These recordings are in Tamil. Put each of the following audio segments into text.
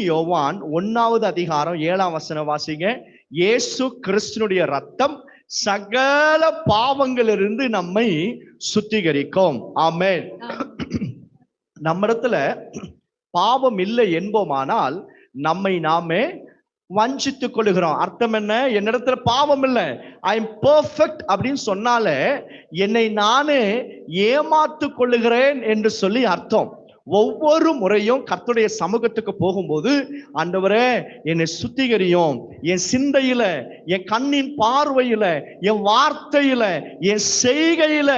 யோவான் 1:7 வாசிங்க. இயேசு கிறிஸ்துனுடைய ரத்தம் சகல பாவங்களிலிருந்து நம்மை சுத்திகரிக்கும். ஆமென். நம்மிடத்துல பாவம் இல்லை என்போமானால் நம்மை நாமே வஞ்சித்துக் கொள்ளுகிறோம். அர்த்தம் என்ன? என்னிடத்துல பாவம் இல்லை, ஐ எம் பெர்ஃபெக்ட் அப்படின்னு சொன்னாலே என்னை நானே ஏமாத்து கொள்ளுகிறேன் என்று சொல்லி அர்த்தம். ஒவ்வொரு முறையும் கர்த்தருடைய சமூகத்துக்கு போகும்போது, ஆண்டவரே என்னை சுத்திகரியும், என் சிந்தையில, என் கண்ணின் பார்வையில, என் வார்த்தையில, என் செய்கையில,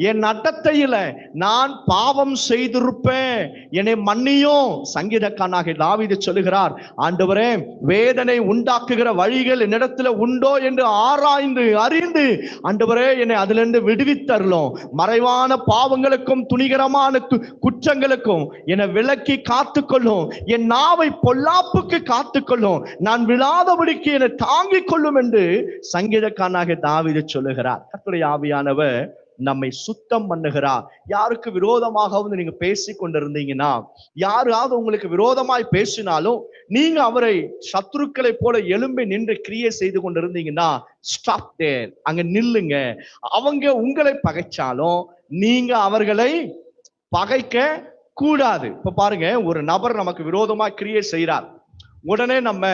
என் நடத்தையில நான் பாவம் செய்திருப்பேன், என்னை மன்னியும். சங்கீதக்காரனாகிய தாவீது சொல்லுகிறார், ஆண்டவரே வேதனை உண்டாக்குகிற வழிகள் என்னிடத்துல உண்டோ என்று ஆராய்ந்து அறிந்து ஆண்டவரே என்னை அதிலிருந்து விடுவித்தருளும். மறைவான பாவங்களுக்கும் துணிகரமான குற்றங்களுக்கும் என்னை விலக்கி காத்துக்கொள்ளும். என் நாவை பொல்லாப்புக்கு காத்துக்கொள்ளும். நான் விழாதபடிக்கு என்னை தாங்கிக் கொள்ளும் என்று சங்கீதக்காரனாகிய தாவீது சொல்லுகிறார். கர்த்தருடைய ஆவியானவர் நம்மை சுத்தம் பண்ணுகிறார். யாருக்கு விரோதமாக நீங்க பேசி கொண்டிருந்தீங்கன்னா, யாராவது உங்களுக்கு விரோதமாய் பேசினாலும் நீங்க அவரை சத்துருக்களை போல எழும்பி நின்று கிரியை செய்து கொண்டிருந்தீங்கன்னா, ஸ்டாப் தேர், அங்க நில்லுங்க. அவங்க உங்களை பகைச்சாலும் நீங்க அவர்களை பகைக்க கூடாது. இப்ப பாருங்க, ஒரு நபர் நமக்கு விரோதமா கிரியை செய்யறார், உடனே நம்ம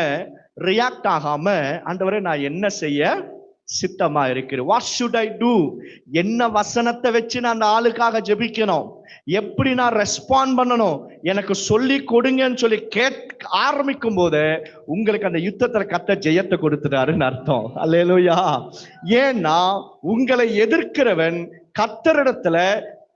ரியாக்ட் ஆகாம, ஆண்டவரே நான் என்ன செய்ய சித்தமா இருக்கிறேன், வாட் ஷுட் ஐ டூ, என்ன வசனத்தை வச்சு நான் அந்த ஆளுக்காக ஜெபிக்கணும், எப்படி நான் ரெஸ்பாண்ட் பண்ணணும், எனக்கு சொல்லி கொடுங்கன்னு சொல்லி கேட்க ஆரம்பிக்கும் போது உங்களுக்கு அந்த யுத்தத்துல கர்த்தர் ஜெயத்தை கொடுத்துட்டாருன்னு அர்த்தம். அல்லேலூயா. ஏன்னா உங்களை எதிர்க்கிறவன் கர்த்தரிடத்துல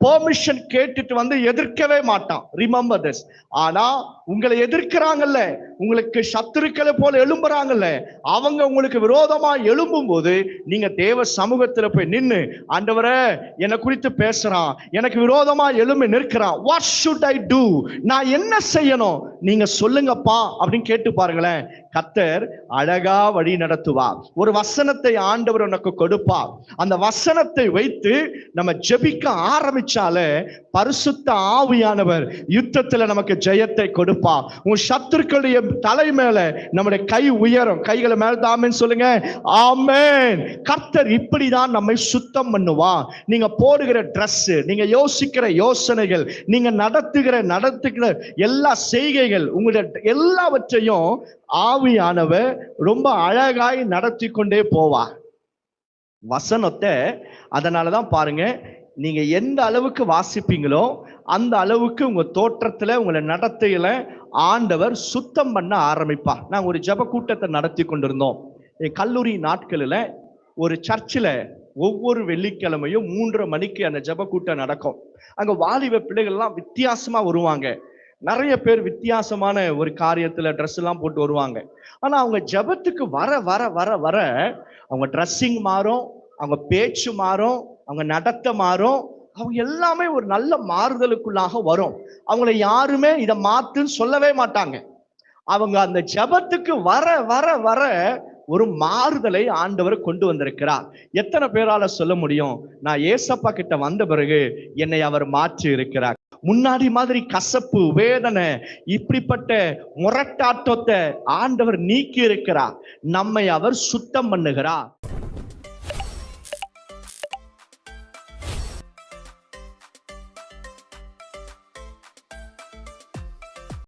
பெர்மிஷன் கேட்டுட்டு வந்து எதிர்க்கவே மாட்டான். Remember this. ஆனா உங்களை எதிர்க்கிறாங்கல்ல, உங்களுக்கு சத்துருக்களை போல எழும்புறாங்கல்ல, அவங்க உங்களுக்கு விரோதமா எழும்பும் போது நீங்க தேவ சமூகத்துல போய் நின்னு, ஆண்டவரே என்னை குறித்து பேசுறான், எனக்கு விரோதமா எழும்பி நிற்கிறான், வாட் ஷுட் ஐ டூ, நான் என்ன செய்யணும், நீங்க சொல்லுங்கப்பா அப்படின்னு கேட்டு பாருங்களேன். கர்த்தர் அழகா வழி நடத்துவார். ஒரு வசனத்தை ஆண்டவர் உனக்கு கொடுப்பார். அந்த வசனத்தை வைத்து நம்ம ஜெபிக்க ஆரம்பிச்சாலே பரிசுத்த ஆவியானவர் யுத்தத்துல நமக்கு ஜெயத்தை கொடுப்பா. உன் சத்துருக்களுடைய தலை மேல நம்முடைய கை உயரும். கைகளை மேல ஆமென் சொல்லுங்க. ஆமென். கர்த்தர் இப்படிதான் நம்மை சுத்தம் பண்ணுவா. நீங்க போடுகிற டிரஸ், நீங்க யோசிக்கிற யோசனைகள், நீங்க நடத்துகிற எல்லா செய்கைகள், உங்களுடைய எல்லாவற்றையும் ஆவியானவர் ரொம்ப அழகாய் நடத்தி கொண்டே போவார். வசனத்தை அதனாலதான் பாருங்க, நீங்க எந்த அளவுக்கு வாசிப்பீங்களோ அந்த அளவுக்கு உங்க தோற்றத்துல, உங்களை நடத்தையில ஆண்டவர் சுத்தம் பண்ண ஆரம்பிப்பார். நாங்க ஒரு ஜெப கூட்டத்தை நடத்தி கொண்டிருந்தோம். என் கல்லூரி நாட்களில் ஒரு சர்ச்சில் ஒவ்வொரு வெள்ளிக்கிழமையும் 3:30 மணிக்கு அந்த ஜெப கூட்டம் நடக்கும். அங்க வாலிப பிள்ளைகள்லாம் வித்தியாசமா வருவாங்க. நிறைய பேர் வித்தியாசமான ஒரு காரியத்துல ட்ரெஸ் எல்லாம் போட்டு வருவாங்க. ஆனா அவங்க ஜெபத்துக்கு வர வர வர வர அவங்க ட்ரெஸ்ஸிங் மாறும், அவங்க பேச்சு மாறும், அவங்க நடத்த மாறும், அவங்க எல்லாமே ஒரு நல்ல மாறுதலுக்குள்ளாக வரும். அவங்களை யாருமே இதை மாத்துன்னு சொல்லவே மாட்டாங்க. அவங்க அந்த ஜெபத்துக்கு வர வர வர ஒரு மாறுதலை ஆண்டவர் கொண்டு வந்திருக்கிறார். எத்தனை பேரால சொல்ல முடியும், நான் ஏசப்பா கிட்ட வந்த பிறகு என்னை அவர் மாற்றி இருக்கிறார். முன்னாடி மாதிரி கசப்பு, வேதனை, இப்படிப்பட்ட முரட்டாட்டத்தை ஆண்டவர் நீக்கி இருக்கிறார். நம்மை அவர் சுத்தம் பண்ணுகிறார்.